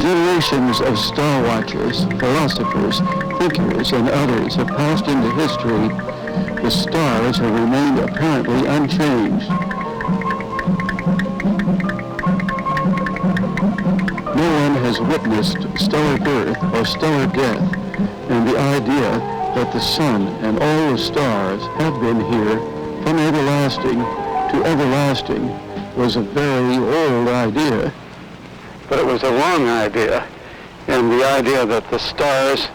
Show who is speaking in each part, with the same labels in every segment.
Speaker 1: Generations of star watchers, philosophers, thinkers, and others have passed into history, the stars have remained apparently unchanged. No one has witnessed stellar birth or stellar death, and the idea that the sun and all the stars have been here from everlasting to everlasting was a very old idea. But it was a wrong idea, and the idea that the stars,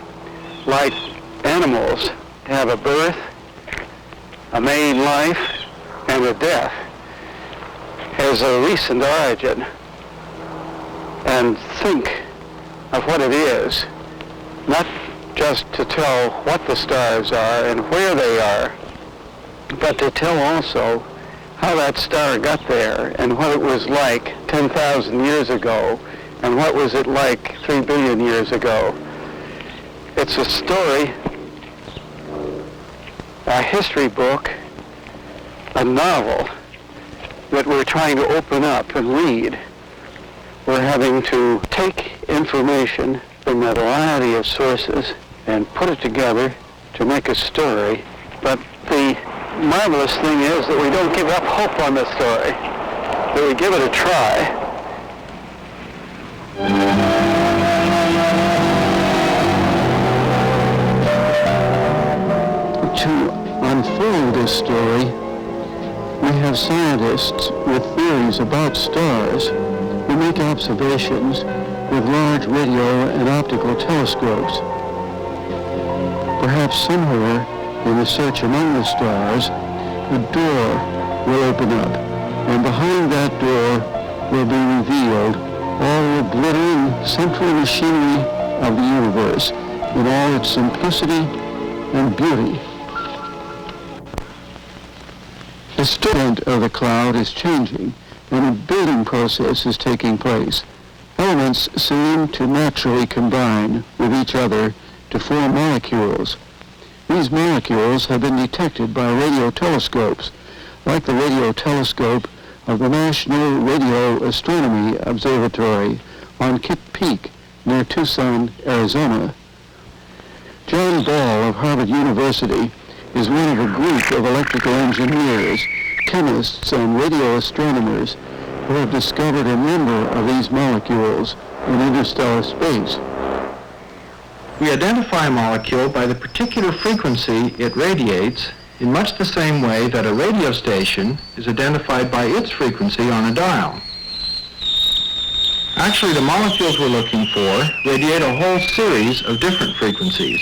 Speaker 1: like animals, have a birth, a main life, and a death, has a recent origin. And think of what it is, not just to tell what the stars are and where they are, but to tell also how that star got there and what it was like 10,000 years ago and what was it like 3 billion years ago. It's a story, a history book, a novel that we're trying to open up and read. We're having to take information from a variety of sources and put it together to make a story. But the marvelous thing is that we don't give up hope on the story, that we give it a try. To unfold this story, we have scientists with theories about stars who make observations with large radio and optical telescopes. Perhaps somewhere in the search among the stars, a door will open up, and behind that door will be revealed all the glittering central machinery of the universe in all its simplicity and beauty. The extent of the cloud is changing, and a building process is taking place. Elements seem to naturally combine with each other to form molecules. These molecules have been detected by radio telescopes, like the radio telescope of the National Radio Astronomy Observatory on Kitt Peak near Tucson, Arizona. John Ball of Harvard University is one of a group of electrical engineers, chemists, and radio astronomers who have discovered a number of these molecules in interstellar space.
Speaker 2: We identify a molecule by the particular frequency it radiates in much the same way that a radio station is identified by its frequency on a dial. Actually, the molecules we're looking for radiate a whole series of different frequencies.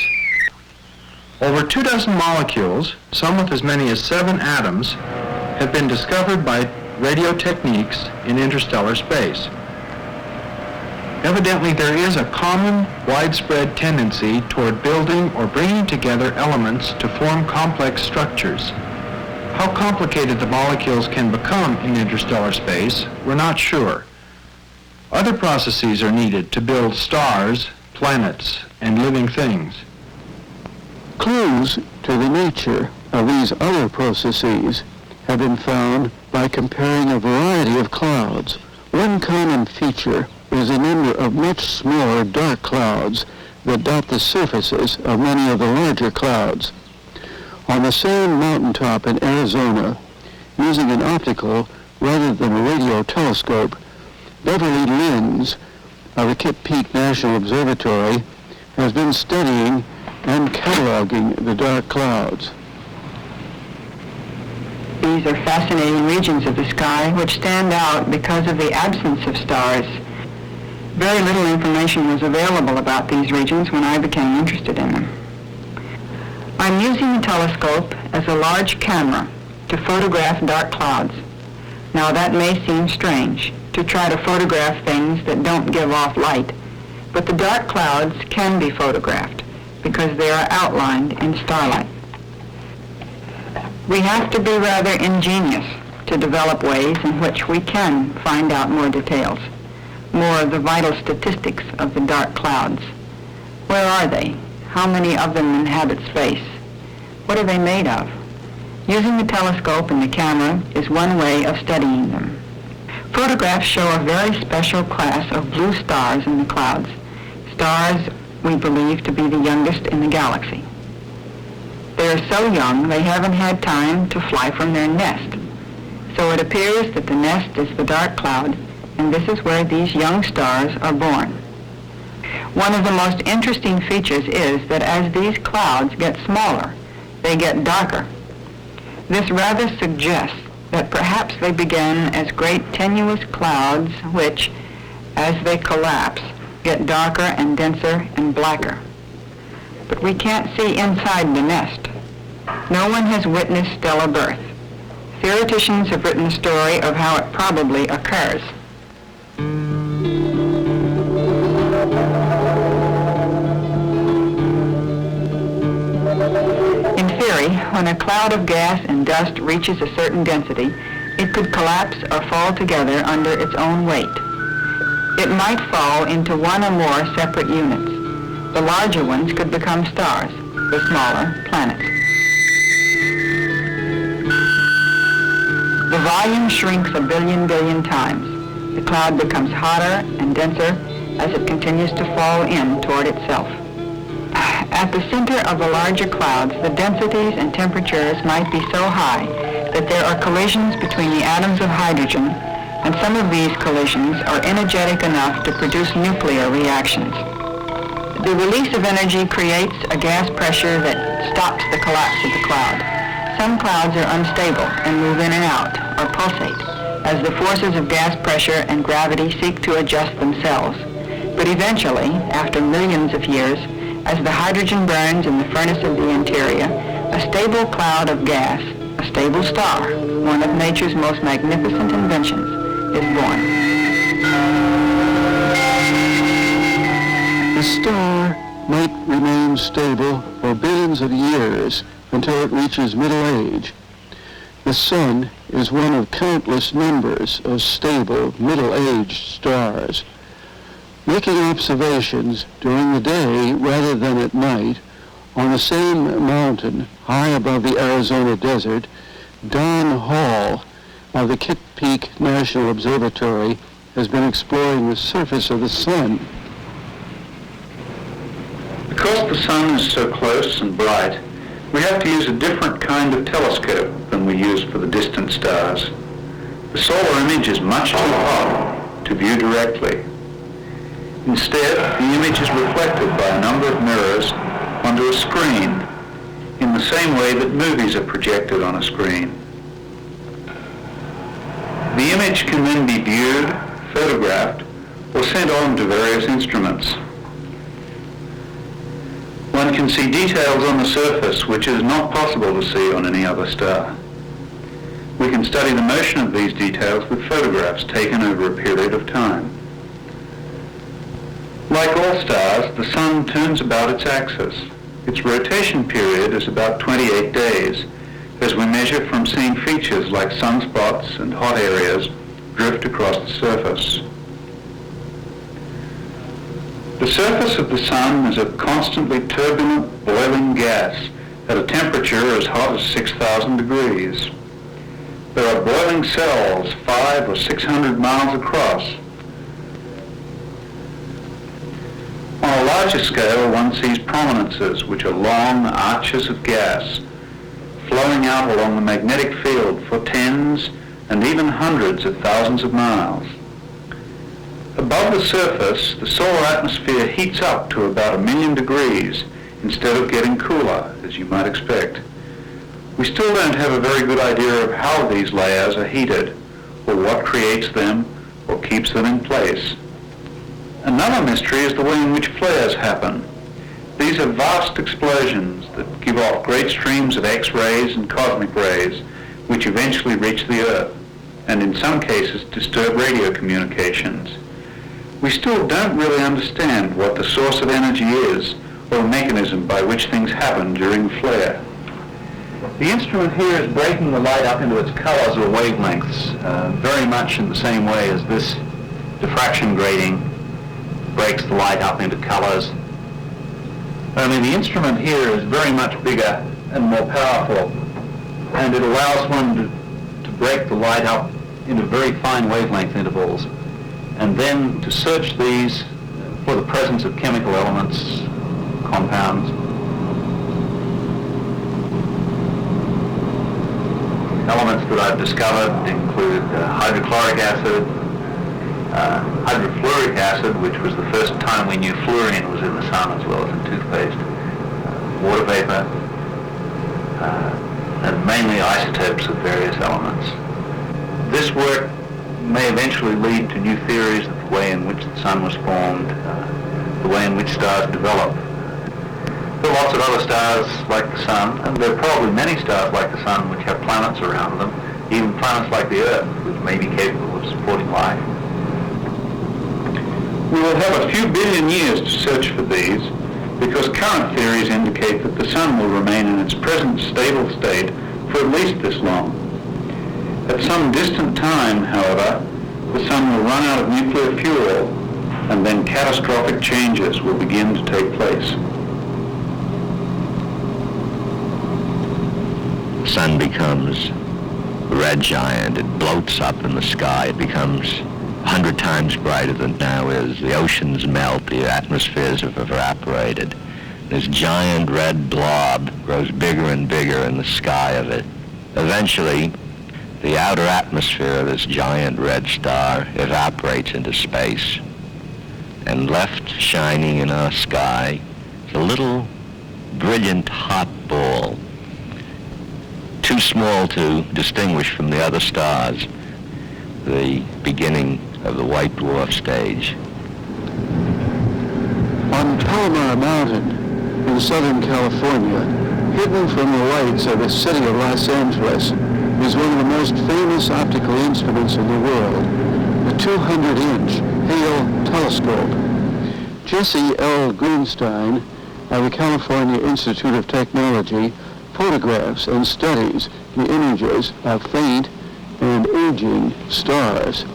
Speaker 2: Over 24 molecules, some with as many as 7 atoms, have been discovered by radio techniques in interstellar space. Evidently, there is a common, widespread tendency toward building or bringing together elements to form complex structures. How complicated the molecules can become in interstellar space, we're not sure. Other processes are needed to build stars, planets, and living things.
Speaker 1: Clues to the nature of these other processes have been found by comparing a variety of clouds. One common feature is a number of much smaller dark clouds that dot the surfaces of many of the larger clouds. On the same mountaintop in Arizona, using an optical rather than a radio telescope, Beverly Lins of the Kitt Peak National Observatory has been studying and cataloging the dark clouds.
Speaker 3: These are fascinating regions of the sky which stand out because of the absence of stars. Very little information was available about these regions when I became interested in them. I'm using the telescope as a large camera to photograph dark clouds. Now that may seem strange, to try to photograph things that don't give off light, but the dark clouds can be photographed because they are outlined in starlight. We have to be rather ingenious to develop ways in which we can find out more details, more of the vital statistics of the dark clouds. Where are they? How many of them inhabit space? What are they made of? Using the telescope and the camera is one way of studying them. Photographs show a very special class of blue stars in the clouds, stars we believe to be the youngest in the galaxy. They are so young they haven't had time to fly from their nest. So it appears that the nest is the dark cloud, and this is where these young stars are born. One of the most interesting features is that as these clouds get smaller, they get darker. This rather suggests that perhaps they began as great tenuous clouds which, as they collapse, get darker and denser and blacker. But we can't see inside the nest. No one has witnessed stellar birth. Theoreticians have written a story of how it probably occurs. In theory, when a cloud of gas and dust reaches a certain density, it could collapse or fall together under its own weight. It might fall into one or more separate units. The larger ones could become stars, the smaller, planets. The volume shrinks a billion times. The cloud becomes hotter and denser as it continues to fall in toward itself. At the center of the larger clouds, the densities and temperatures might be so high that there are collisions between the atoms of hydrogen, and some of these collisions are energetic enough to produce nuclear reactions. The release of energy creates a gas pressure that stops the collapse of the cloud. Some clouds are unstable and move in and out, or pulsate, as the forces of gas pressure and gravity seek to adjust themselves. But eventually, after millions of years, as the hydrogen burns in the furnace of the interior, a stable cloud of gas, a stable star, one of nature's most magnificent inventions, is born.
Speaker 1: The star might remain stable for billions of years until it reaches middle age. The sun is one of countless numbers of stable, middle-aged stars. Making observations during the day rather than at night on the same mountain high above the Arizona desert, Don Hall of the Kitt Peak National Observatory has been exploring the surface of the sun.
Speaker 4: Because the sun is so close and bright, we have to use a different kind of telescope than we use for the distant stars. The solar image is much too hot to view directly. Instead, the image is reflected by a number of mirrors onto a screen, in the same way that movies are projected on a screen. The image can then be viewed, photographed, or sent on to various instruments. One can see details on the surface which is not possible to see on any other star. We can study the motion of these details with photographs taken over a period of time. Like all stars, the sun turns about its axis. Its rotation period is about 28 days, as we measure from seeing features like sunspots and hot areas drift across the surface. The surface of the sun is a constantly turbulent, boiling gas at a temperature as hot as 6,000 degrees. There are boiling cells 500 or 600 miles across. On a larger scale, one sees prominences, which are long arches of gas, flowing out along the magnetic field for tens and even hundreds of thousands of miles. Above the surface, the solar atmosphere heats up to about 1 million degrees instead of getting cooler, as you might expect. We still don't have a very good idea of how these layers are heated, or what creates them, or keeps them in place. Another mystery is the way in which flares happen. These are vast explosions that give off great streams of X-rays and cosmic rays, which eventually reach the Earth, and in some cases disturb radio communications. We still don't really understand what the source of energy is, or the mechanism by which things happen during flare.
Speaker 2: The instrument here is breaking the light up into its colors or wavelengths, very much in the same way as this diffraction grating breaks the light up into colors.
Speaker 4: Only the instrument here is very much bigger and more powerful, and it allows one to break the light up into very fine wavelength intervals, and then to search these for the presence of chemical elements, compounds. Elements that I've discovered include hydrochloric acid, hydrofluoric acid, which was the first time we knew fluorine was in the sun as well as in toothpaste, water vapor, and mainly isotopes of various elements. This work may eventually lead to new theories of the way in which the sun was formed, the way in which stars develop. There are lots of other stars like the sun, and there are probably many stars like the sun which have planets around them, even planets like the Earth, which may be capable of supporting life. We will have a few billion years to search for these, because current theories indicate that the sun will remain in its present stable state for at least this long. At some distant time, however, the sun will run out of nuclear fuel, and then catastrophic changes will begin to take place.
Speaker 5: The sun becomes a red giant. It bloats up in the sky. It becomes 100 times brighter than it now is. The oceans melt. The atmospheres have evaporated. This giant red blob grows bigger and bigger in the sky of it. Eventually, the outer atmosphere of this giant red star evaporates into space, and left shining in our sky is a little brilliant hot ball, too small to distinguish from the other stars, the beginning of the white dwarf stage.
Speaker 1: On Palomar Mountain in Southern California, hidden from the lights of the city of Los Angeles, is one of the most famous optical instruments in the world, the 200-inch Hale telescope. Jesse L. Greenstein of the California Institute of Technology photographs and studies the images of faint and aging stars.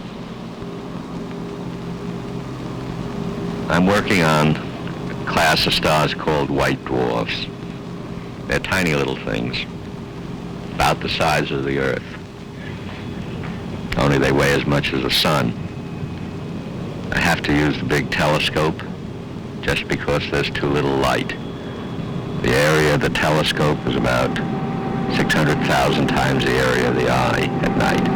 Speaker 5: I'm working on a class of stars called white dwarfs. They're tiny little things, about the size of the Earth. Only they weigh as much as the sun. I have to use the big telescope just because there's too little light. The area of the telescope is about 600,000 times the area of the eye at night.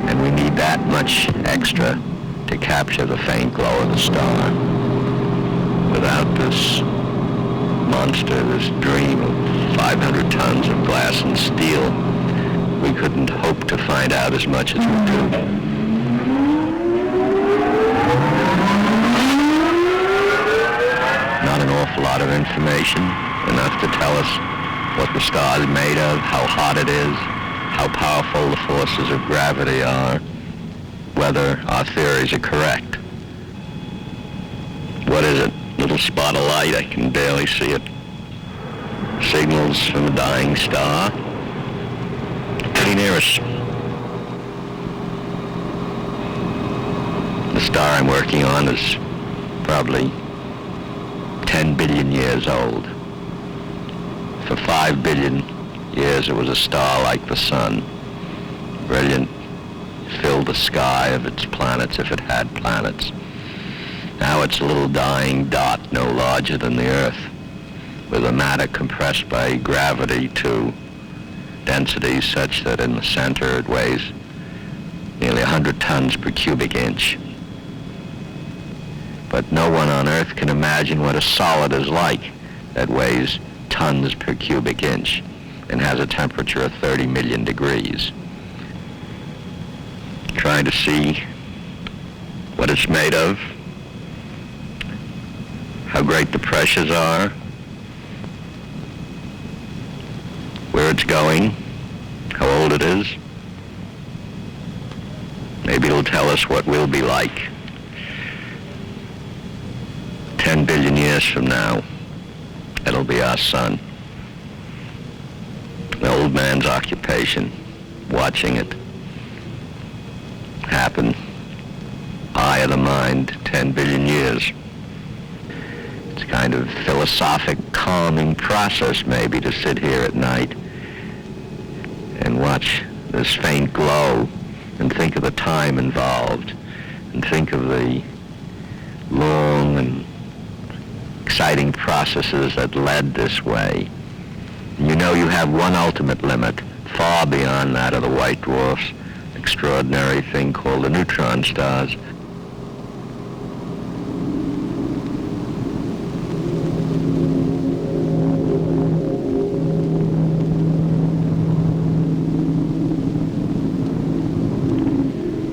Speaker 5: And we need that much extra to capture the faint glow of the star. Without this monster, this dream of 500 tons of glass and steel, we couldn't hope to find out as much as we do. Not an awful lot of information, enough to tell us what the star is made of, how hot it is, how powerful the forces of gravity are, whether our theories are correct. What is it? Little spot of light, I can barely see it. Signals from a dying star. Pretty near us. The star I'm working on is probably 10 billion years old. For 5 billion years it was a star like the sun. Brilliant, filled the sky of its planets if it had planets. Now it's a little dying dot no larger than the Earth, with a matter compressed by gravity to densities such that in the center it weighs nearly 100 tons per cubic inch. But no one on Earth can imagine what a solid is like that weighs tons per cubic inch and has a temperature of 30 million degrees. Trying to see what it's made of, how great the pressures are, where it's going, how old it is. Maybe it'll tell us what we'll be like 10 billion years from now. It'll be our sun. The old man's occupation, watching it happen. Eye of the mind, 10 billion years. It's a kind of philosophic, calming process, maybe, to sit here at night and watch this faint glow and think of the time involved and think of the long and exciting processes that led this way. You know you have one ultimate limit, far beyond that of the white dwarfs, extraordinary thing called the neutron stars.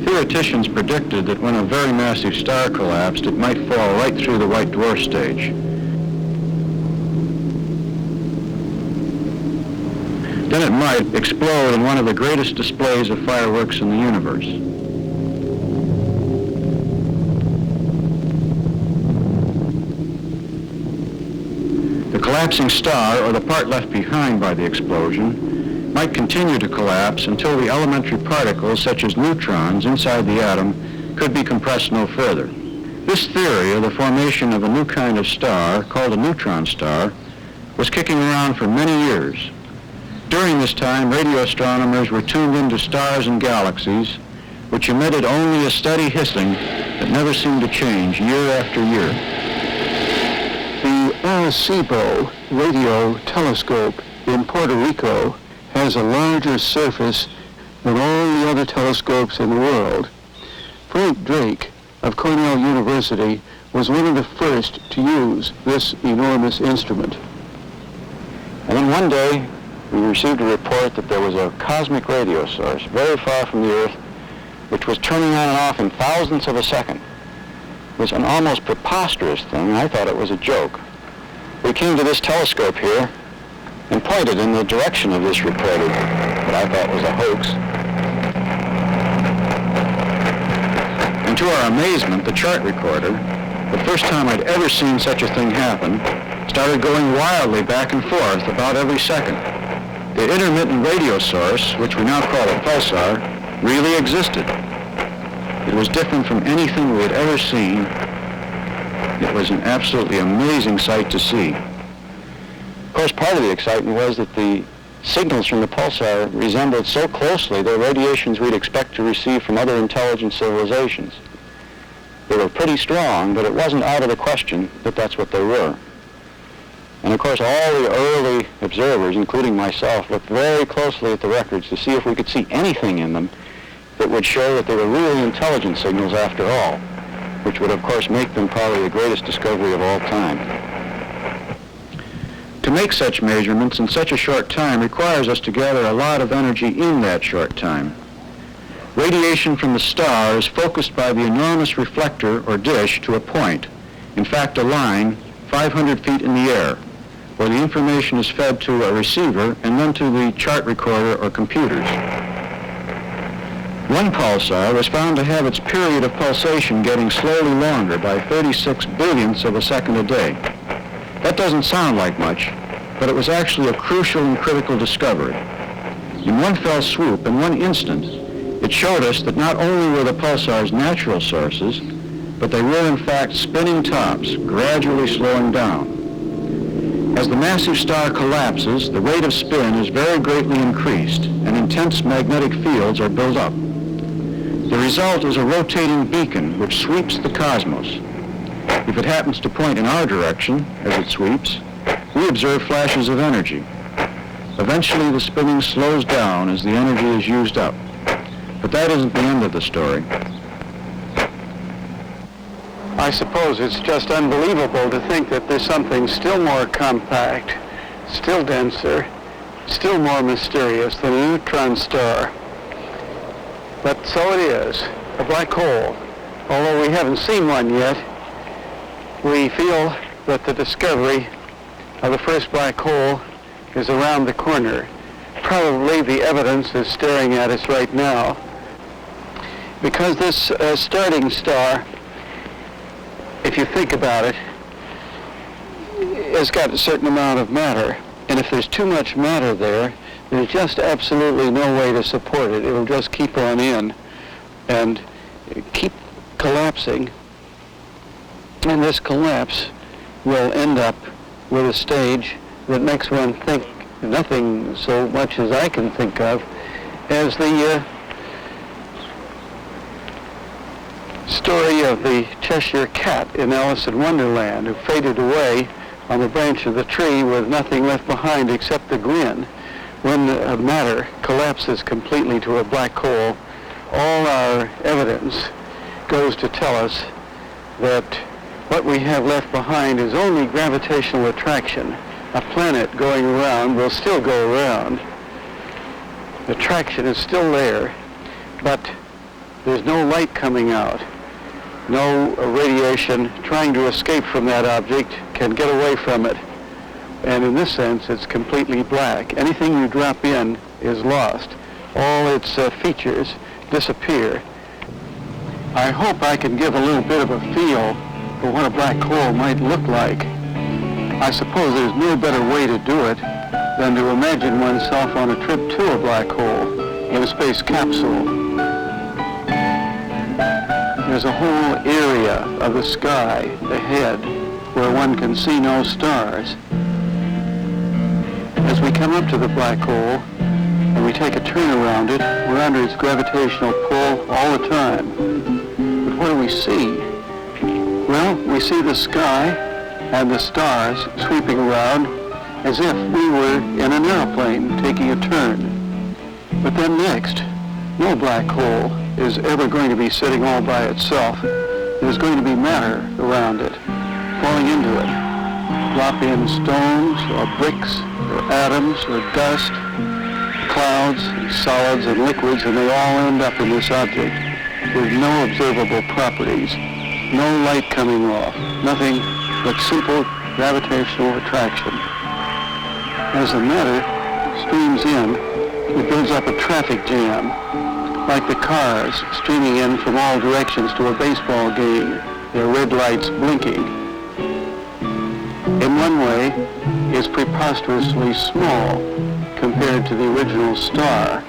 Speaker 2: Theoreticians predicted that when a very massive star collapsed, it might fall right through the white dwarf stage. Then it might explode in one of the greatest displays of fireworks in the universe. The collapsing star, or the part left behind by the explosion, might continue to collapse until the elementary particles, such as neutrons, inside the atom could be compressed no further. This theory of the formation of a new kind of star, called a neutron star, was kicking around for many years. During this time, radio astronomers were tuned into stars and galaxies, which emitted only a steady hissing that never seemed to change year after year.
Speaker 1: The Arecibo radio telescope in Puerto Rico has a larger surface than all the other telescopes in the world. Frank Drake of Cornell University was one of the first to use this enormous instrument.
Speaker 2: And then one day, we received a report that there was a cosmic radio source very far from the Earth, which was turning on and off in thousandths of a second. It was an almost preposterous thing. I thought it was a joke. We came to this telescope here and pointed in the direction of this reported, what I thought was a hoax. And to our amazement, the chart recorder, the first time I'd ever seen such a thing happen, started going wildly back and forth about every second. The intermittent radio source, which we now call a pulsar, really existed. It was different from anything we had ever seen. It was an absolutely amazing sight to see. Of course, part of the excitement was that the signals from the pulsar resembled so closely the radiations we'd expect to receive from other intelligent civilizations. They were pretty strong, but it wasn't out of the question that that's what they were. And of course, all the early observers, including myself, looked very closely at the records to see if we could see anything in them that would show that they were really intelligent signals after all, which would of course make them probably the greatest discovery of all time. To make such measurements in such a short time requires us to gather a lot of energy in that short time. Radiation from the star is focused by the enormous reflector or dish to a point, in fact a line 500 feet in the air, where the information is fed to a receiver and then to the chart recorder or computers. One pulsar was found to have its period of pulsation getting slowly longer by 36 billionths of a second a day. That doesn't sound like much, but it was actually a crucial and critical discovery. In one fell swoop, in one instant, it showed us that not only were the pulsars natural sources, but they were in fact spinning tops, gradually slowing down. As the massive star collapses, the rate of spin is very greatly increased, and intense magnetic fields are built up. The result is a rotating beacon which sweeps the cosmos. If it happens to point in our direction as it sweeps, we observe flashes of energy. Eventually, the spinning slows down as the energy is used up. But that isn't the end of the story.
Speaker 1: I suppose it's just unbelievable to think that there's something still more compact, still denser, still more mysterious than a neutron star. But so it is, a black hole. Although we haven't seen one yet, we feel that the discovery of the first black hole is around the corner. Probably the evidence is staring at us right now. Because this starting star, if you think about it, has got a certain amount of matter. And if there's too much matter there, there's just absolutely no way to support it. It'll just keep on in and keep collapsing. And this collapse will end up with a stage that makes one think nothing so much as I can think of as the story of the Cheshire Cat in Alice in Wonderland, who faded away on the branch of the tree with nothing left behind except the grin. When matter collapses completely to a black hole, all our evidence goes to tell us that what we have left behind is only gravitational attraction. A planet going around will still go around. The attraction is still there, but there's no light coming out. No radiation trying to escape from that object can get away from it. And in this sense, it's completely black. Anything you drop in is lost. All its features disappear. I hope I can give a little bit of a feel for what a black hole might look like. I suppose there's no better way to do it than to imagine oneself on a trip to a black hole in a space capsule. There's a whole area of the sky ahead where one can see no stars. As we come up to the black hole and we take a turn around it, we're under its gravitational pull all the time. But what do we see? Well, we see the sky and the stars sweeping around as if we were in an airplane taking a turn. But then next, no black hole is ever going to be sitting all by itself. There's going to be matter around it, falling into it. Drop in stones or bricks or atoms or dust, clouds, and solids and liquids, and they all end up in this object with no observable properties, no light coming off, nothing but simple gravitational attraction. As the matter streams in, it builds up a traffic jam, like the cars streaming in from all directions to a baseball game, their red lights blinking. In one way, it's preposterously small compared to the original star,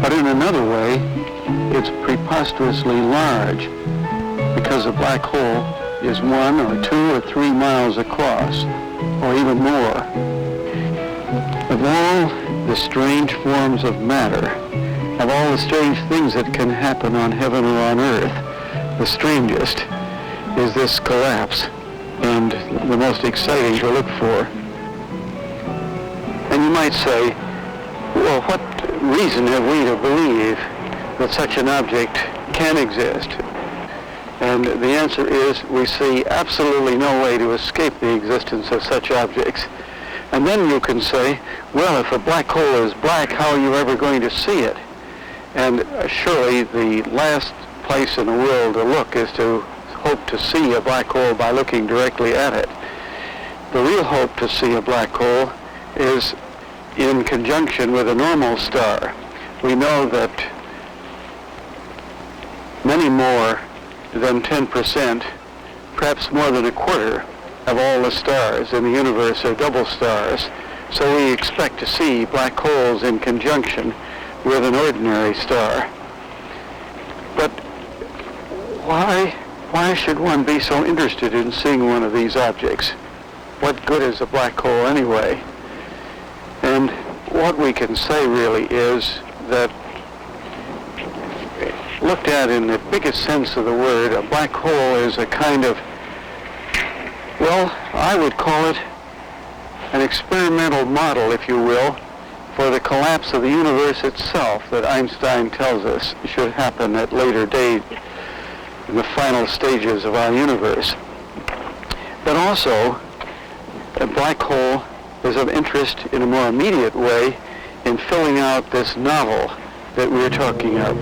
Speaker 1: but in another way, it's preposterously large because a black hole is 1 or 2 or 3 miles across, or even more. Of all the strange forms of matter, of all the strange things that can happen on heaven or on earth, the strangest is this collapse, and the most exciting to look for. And you might say, well, what reason have we to believe that such an object can exist? And the answer is we see absolutely no way to escape the existence of such objects. And then you can say, well, if a black hole is black, how are you ever going to see it? And surely the last place in the world to look is to hope to see a black hole by looking directly at it. The real hope to see a black hole is in conjunction with a normal star. We know that many more than 10%, perhaps more than a quarter, of all the stars in the universe are double stars. So we expect to see black holes in conjunction with an ordinary star. But why should one be so interested in seeing one of these objects? What good is a black hole anyway? And what we can say really is that, looked at in the biggest sense of the word, a black hole is a kind of, well, I would call it an experimental model, if you will, for the collapse of the universe itself that Einstein tells us should happen at later date in the final stages of our universe. But also, a black hole is of interest in a more immediate way in filling out this novel that we're talking of.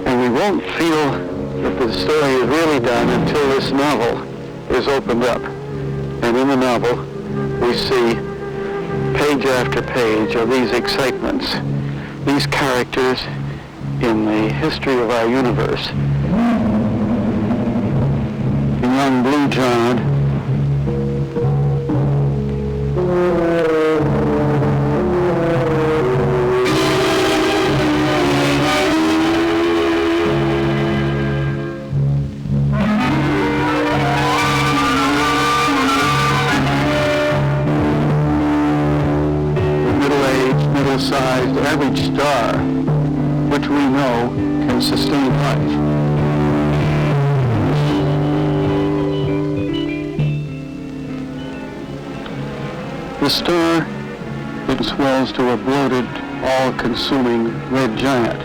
Speaker 1: And we won't feel that the story is really done until this novel is opened up. And in the novel, we see page after page of these excitements, these characters in the history of our universe. The young Blue John, medium-sized average star, which we know can sustain life. The star then swells to a bloated, all-consuming red giant.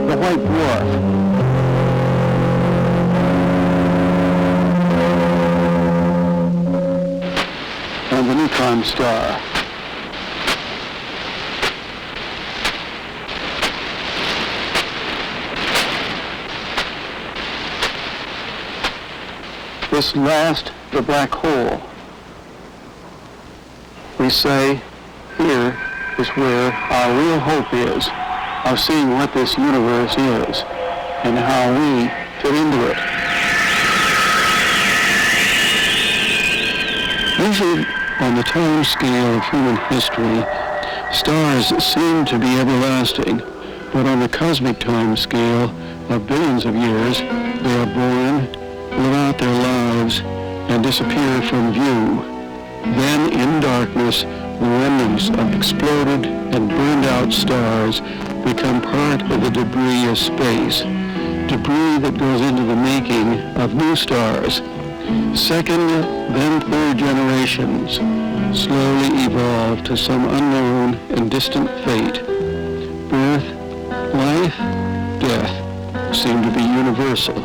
Speaker 1: The white dwarf. And the neutron star. This last, the black hole. We say, here is where our real hope is, of seeing what this universe is, and how we fit into it. Measured on the time scale of human history, stars seem to be everlasting, but on the cosmic time scale of billions of years, they are born, live out their lives, and disappear from view. Then, in darkness, the remnants of exploded and burned out stars become part of the debris of space, debris that goes into the making of new stars. Second, then third generations slowly evolve to some unknown and distant fate. Birth, life, death seem to be universal.